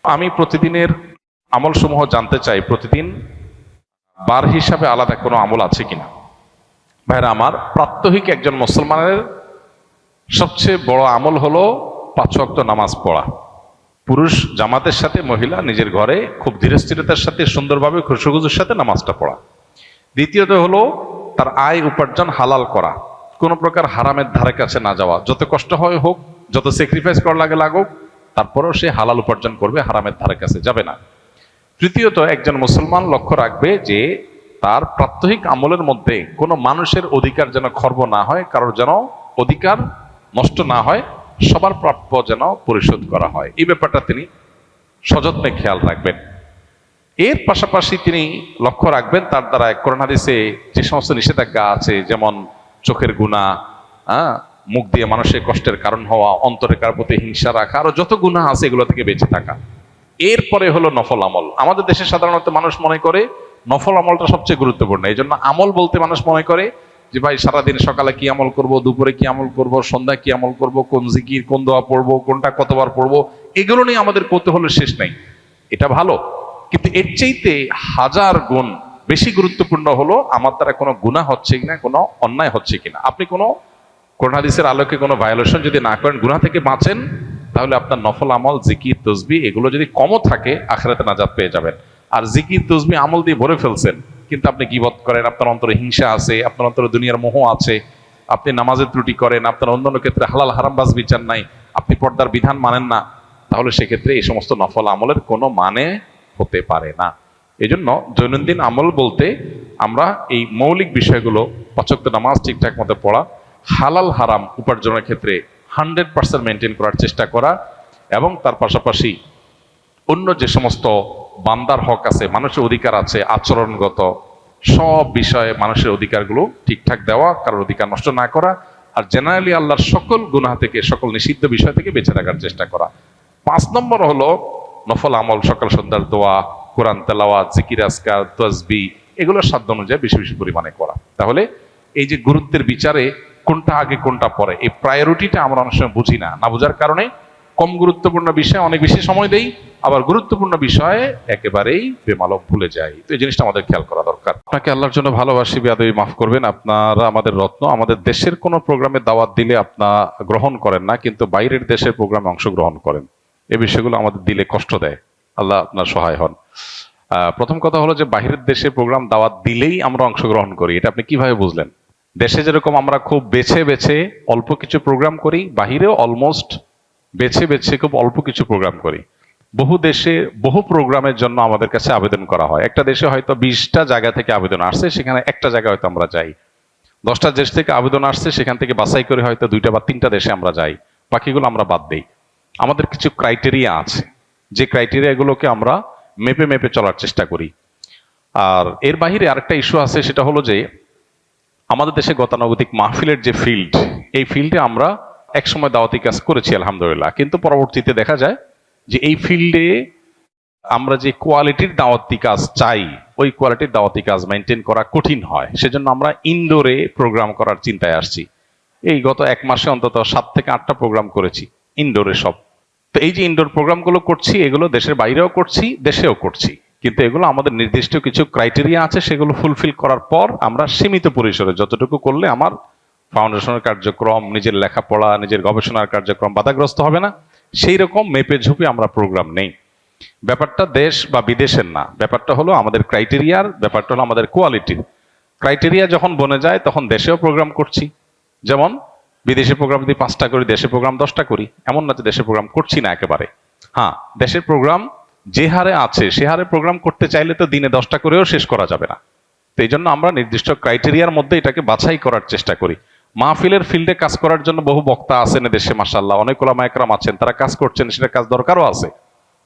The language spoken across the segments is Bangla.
আমি প্রতিদিনের আমল সমূহ জানতে চাই, প্রতিদিন বার হিসাবে আলাদা কোনো আমল আছে কিনা। ভাইরা আমার, প্রাত্যহিক একজন মুসলমানের সবচেয়ে বড় আমল হলো 5 ওয়াক্ত নামাজ পড়া। পুরুষ জামাতের সাথে, মহিলা নিজের ঘরে খুব ধীরস্থিরতার সাথে সুন্দরভাবে খুশুখুজুর সাথে নামাজটা পড়া। দ্বিতীয়ত হলো তার আয় উপার্জন হালাল করা, কোনো প্রকার হারামের ধারে কাছে না যাওয়া। যত কষ্ট হয় হোক, যত স্যাক্রিফাইস করা লাগে লাগুক, তারপরেও সে হালাল উপার্জন করবে, হারামের ধারে কাছে যাবে না। তৃতীয়ত, একজন মুসলমান লক্ষ্য রাখবে যে তার প্রাত্যহিক আমলের মধ্যে কোনো মানুষের অধিকার যেন খর্ব না হয়, কারোর যেন অধিকার নষ্ট না হয়, সবার প্রাপ্য যেন পরিশোধ করা হয়। এই ব্যাপারটা তিনি সযত্নে খেয়াল রাখবেন। এর পাশাপাশি তিনি লক্ষ্য রাখবেন তার দ্বারা কোরআন হাদিসে যে সমস্ত নিষেধাজ্ঞা আছে, যেমন চোখের গুনাহ, মুখ দিয়ে মানুষের কষ্টের কারণ হওয়া, অন্তরে কার প্রতি হিংসা রাখা, আরো যত গুনাহ আছে এগুলো থেকে বেঁচে থাকা। এরপরে হলো নফল আমল। আমাদের দেশে সাধারণত মানুষ মনে করে নফল আমলটা সবচেয়ে গুরুত্বপূর্ণ। এই জন্য আমল বলতে মানুষ মনে করে যে ভাই সারাদিন সকালে কি আমল করব, দুপুরে কি আমল করব, সন্ধ্যায় কি আমল করব, কোন জিকির, কোন দোয়া পড়বো, কোনটা কতবার পড়বো, এগুলো নিয়ে আমাদের কৌতূহলের শেষ নেই। এটা ভালো, কিন্তু এর চাইতে হাজার গুণ বেশি গুরুত্বপূর্ণ হলো আমার দ্বারা কোনো গুনাহ হচ্ছে কিনা, কোনো অন্যায় হচ্ছে কিনা। আপনি কোনো কোরআন হাদিসের আলোকে কোনো ভায়োলেশন যদি না করেন, গুনাহ থেকে বাঁচেন, তাহলে আপনার নফল আমল, জিকির, তসবিহ এগুলো যদি কমও থাকে, আখিরাতে নাজাত পেয়ে যাবেন। আর জিকির, তসবিহ আমল দিয়ে ভরে ফেলছেন, কিন্তু আপনি গীবত করেন, আপনার অন্তরে হিংসা আছে, আপনার অন্তরে দুনিয়ার মোহ আছে, আপনি নামাজের ত্রুটি করেন, আপনার অন্যান্য ক্ষেত্রে হালাল হারামবাজ বিচার নাই, আপনি পর্দার বিধান মানেন না, তাহলে সেক্ষেত্রে এই সমস্ত নফল আমলের কোনো মানে হতে পারে না। এই জন্য দৈনন্দিন আমল বলতে আমরা এই মৌলিক বিষয়গুলো, 5 ওয়াক্ত নামাজ ঠিকঠাক মতো পড়া, হালাল হারাম উপার্জনের ক্ষেত্রে 100% মেনটেন করার চেষ্টা করা, এবং তার পাশাপাশি অন্য যে সমস্ত বান্দার হক আছে, মানুষের অধিকার আছে, আচরণগত সব বিষয়ে মানুষের অধিকারগুলো ঠিকঠাক দেওয়া, কারোর অধিকার নষ্ট না করা, আর জেনারেলি আল্লাহর সকল গুনাহ থেকে, সকল নিষিদ্ধ বিষয় থেকে বেঁচে থাকার চেষ্টা করা। 5 নম্বর হলো নফল আমল, সকাল সন্ধ্যার দোয়া, কোরআন তেলাওয়াত, জিকির, আজকার, তাসবিহ এগুলো সাধ্য অনুযায়ী বেশি বেশি পরিমাণে করা। তাহলে এই যে গুরুত্বের বিচারে কোনটা আগে কোনটা পরে, এই প্রায়োরিটিটা আমরা অনেক সময় বুঝি না। না বোঝার কারণে কম গুরুত্বপূর্ণ বিষয়ে অনেক বেশি সময় দেই, আবার গুরুত্বপূর্ণ বিষয়ে একেবারেই বেমালক ভুলে যাই। তো এই জিনিসটা আমাদের খেয়াল করা দরকার। আপনাকে আল্লাহর জন্য ভালোবাসি, বেয়াদবি মাফ করবেন। আপনারা আমাদের রত্ন। আমাদের দেশের কোনো প্রোগ্রামে দাওয়াত দিলে আপনারা গ্রহণ করেন না, কিন্তু বাইরের দেশের প্রোগ্রামে অংশগ্রহণ করেন। এই বিষয়গুলো আমাদের দিলে কষ্ট দেয়। আল্লাহ আপনার সহায় হন। প্রথম কথা হলো যে বাহিরের দেশে প্রোগ্রাম দাওয়াত দিলেই আমরা অংশগ্রহণ করি, এটা আপনি কিভাবে বুঝলেন? দেশে যেরকম আমরা খুব বেছে বেছে অল্প কিছু প্রোগ্রাম করি, বাহিরেও অলমোস্ট বেছে বেছে খুব অল্প কিছু প্রোগ্রাম করি। বহু দেশে বহু প্রোগ্রামের জন্য আমাদের কাছে আবেদন করা হয়। একটা দেশে হয়তো 20টা জায়গা থেকে আবেদন আসছে, সেখানে একটা জায়গায় হয়তো আমরা যাই। 10টা দেশ থেকে আবেদন আসছে, সেখান থেকে বাছাই করে হয়তো 2টা বা 3টা দেশে আমরা যাই, বাকিগুলো আমরা বাদ দেই। আমাদের কিছু ক্রাইটেরিয়া আছে, যে ক্রাইটেরিয়াগুলোকে আমরা মেপে মেপে চলার চেষ্টা করি। আর এর বাহিরে আরেকটা ইস্যু আছে, সেটা হলো যে আমাদের দেশে গতানুগতিক মাহফিলের যে ফিল্ড, এই ফিল্ডে আমরা একসময় দাওয়াতি কাজ করেছি আলহামদুলিল্লাহ, কিন্তু পরবর্তীতে দেখা যায় যে এই ফিল্ডে আমরা যে কোয়ালিটির দাওয়াতি কাজ চাই, ওই কোয়ালিটির দাওয়াতি কাজ মেনটেন করা কঠিন হয়। সেজন্য আমরা ইনডোরে প্রোগ্রাম করার চিন্তায় আসছি। এই গত 1 মাসে অন্তত 7 থেকে 8টা প্রোগ্রাম করেছি ইনডোরে সব। তো এই যে ইনডোর প্রোগ্রামগুলো করছি, এগুলো দেশের বাইরেও করছি, দেশেও করছি, কিন্তু এগুলো আমাদের নির্দিষ্ট কিছু ক্রাইটেরিয়া আছে, সেগুলো ফুলফিল করার পর আমরা সীমিত পরিসরে যতটুকু করলে আমার ফাউন্ডেশনের কার্যক্রম, নিজের লেখাপড়া, নিজের গবেষণার কার্যক্রম বাধাগ্রস্ত হবে না, সেই রকম মেপে ঝুপে আমরা প্রোগ্রাম নেই। ব্যাপারটা দেশ বা বিদেশের না, ব্যাপারটা হলো আমাদের ক্রাইটেরিয়ার, ব্যাপারটা হলো আমাদের কোয়ালিটির। ক্রাইটেরিয়া যখন বনে যায় তখন দেশেও প্রোগ্রাম করছি। যেমন বিদেশি প্রোগ্রাম যদি 5টা করি, দেশের প্রোগ্রাম 10টা করি, এমন না যে দেশের প্রোগ্রাম করছি না একেবারে। হ্যাঁ, দেশের প্রোগ্রাম যে হারে আছে সে হারে প্রোগ্রাম করতে চাইলে তো দিনে 10টা করেও শেষ করা যাবে না। তো এই জন্য আমরা নির্দিষ্ট ক্রাইটেরিয়ার মধ্যে এটাকে বাছাই করার চেষ্টা করি। মাহফিলের ফিল্ডে কাজ করার জন্য বহু বক্তা আছেন দেশে, মাশাআল্লাহ, অনেক ওলামা একরাম আছেন, তারা কাজ করছেন, সেটা কাজ দরকারও আছে।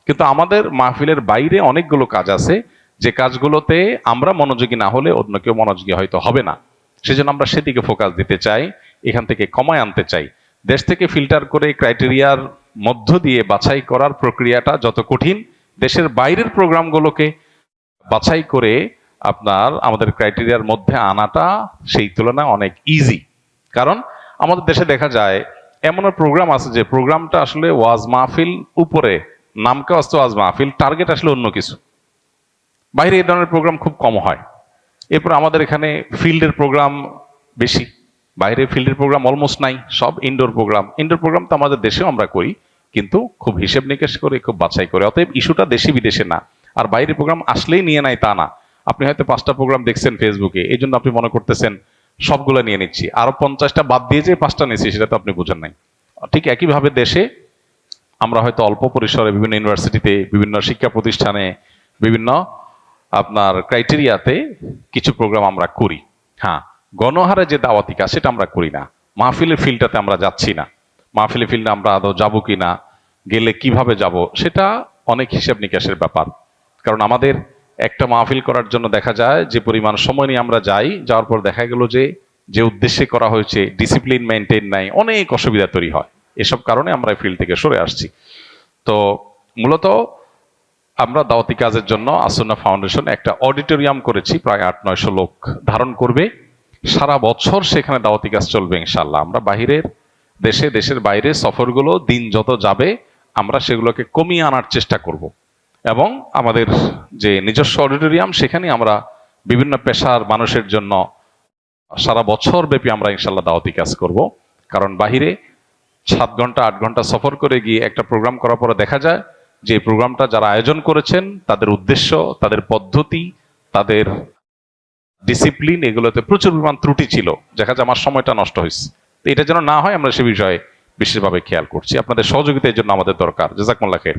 কিন্তু আমাদের মাহফিলের বাইরে অনেকগুলো কাজ আছে, যে কাজগুলোতে আমরা মনোযোগী না হলে অন্য কেউ মনোযোগী হয়তো হবে না। সেজন্য আমরা সেদিকে ফোকাস দিতে চাই, এখান থেকে কমায় আনতে চাই। দেশ থেকে ফিল্টার করে ক্রাইটেরিয়ার মধ্য দিয়ে বাছাই করার প্রক্রিয়াটা যত কঠিন, দেশের বাইরের প্রোগ্রামগুলোকে বাছাই করে আপনার আমাদের ক্রাইটেরিয়ার মধ্যে আনাটা সেই তুলনায় অনেক ইজি। কারণ আমাদের দেশে দেখা যায় এমন প্রোগ্রাম আছে যে প্রোগ্রামটা আসলে ওয়াজ মাহফিল উপরে নামকে অস্ত আজ মাহফিল, টার্গেট আসলে অন্য কিছু। বাইরে এই ধরনের প্রোগ্রাম খুব কম হয়। এরপর আমাদের এখানে ফিল্ডের প্রোগ্রাম বেশি, বাইরে ফিল্ডের প্রোগ্রাম অলমোস্ট নাই, সব ইনডোর প্রোগ্রাম। ইনডোর প্রোগ্রাম তো আমাদের দেশেও আমরা করি, কিন্তু খুব হিসেব নিকেশ করে, খুব বাছাই করে। অতএব ইস্যুটা দেশে বিদেশে না। আর বাইরের প্রোগ্রাম আসলেই নিয়ে নাই তা না। আপনি হয়তো 5টা প্রোগ্রাম দেখছেন ফেসবুকে, এই জন্য আপনি মনে করতেছেন সবগুলো নিয়ে নিচ্ছি, আরো 50টা বাদ দিয়ে যে 5টা নিচ্ছি, সেটা তো আপনি বুঝেন নাই। ঠিক একইভাবে দেশে আমরা হয়তো অল্প পরিসরে বিভিন্ন ইউনিভার্সিটিতে, বিভিন্ন শিক্ষা প্রতিষ্ঠানে, বিভিন্ন আপনার ক্রাইটেরিয়াতে কিছু প্রোগ্রাম আমরা করি। হ্যাঁ, গণহারে যে দাওয়াতি কাজ সেটা আমরা করি না। মাহফিলের ফিল্ডটাতে আমরা যাচ্ছি না। মাহফিলের ফিল্ডে আমরা আদৌ যাবো কিনা, গেলে কিভাবে যাব, সেটা অনেক হিসাব নিকাশের ব্যাপার। কারণ আমাদের একটা মাহফিল করার জন্য দেখা যায় যে পরিমাণ সময় নিয়ে আমরা যাই, যাওয়ার পর দেখা গেল যে যে উদ্দেশ্যে করা হয়েছে ডিসিপ্লিন মেনটেন নাই, অনেক অসুবিধা তৈরি হয়। এসব কারণে আমরা ফিল্ড থেকে সরে আসছি। তো মূলত আমরা দাওয়াতি কাজের জন্য আসুন্নাহ ফাউন্ডেশন একটা অডিটোরিয়াম করেছি, প্রায় 800-900 লোক ধারণ করবে। সারা বছর সেখানে দাওয়াতি কাজ চলবে ইনশাল্লাহ। আমরা বাহিরের দেশে, দেশের বাইরে সফরগুলো দিন যত যাবে আমরা সেগুলোকে কমিয়ে আনার চেষ্টা করব। এবং আমাদের যে নিজস্ব অডিটোরিয়াম, সেখানে আমরা বিভিন্ন পেশার মানুষের জন্য সারা বছর ব্যাপী আমরা ইনশাল্লাহ দাওয়াতি কাজ করব। কারণ বাহিরে 7 ঘন্টা 8 ঘন্টা সফর করে গিয়ে একটা প্রোগ্রাম করার পরে দেখা যায় যে প্রোগ্রামটা যারা আয়োজন করেছেন তাদের উদ্দেশ্য, তাদের পদ্ধতি, তাদের ডিসিপ্লিন, এগুলোতে প্রচুর পরিমাণ ত্রুটি ছিল। দেখা যায় আমার সময়টা নষ্ট হয়েছে। তো এটা যেন না হয় আমরা সে বিষয়ে বিশেষভাবে খেয়াল করছি। আপনাদের সহযোগিতা এর জন্য আমাদের দরকার। জাযাকুমুল্লাহ খাইর।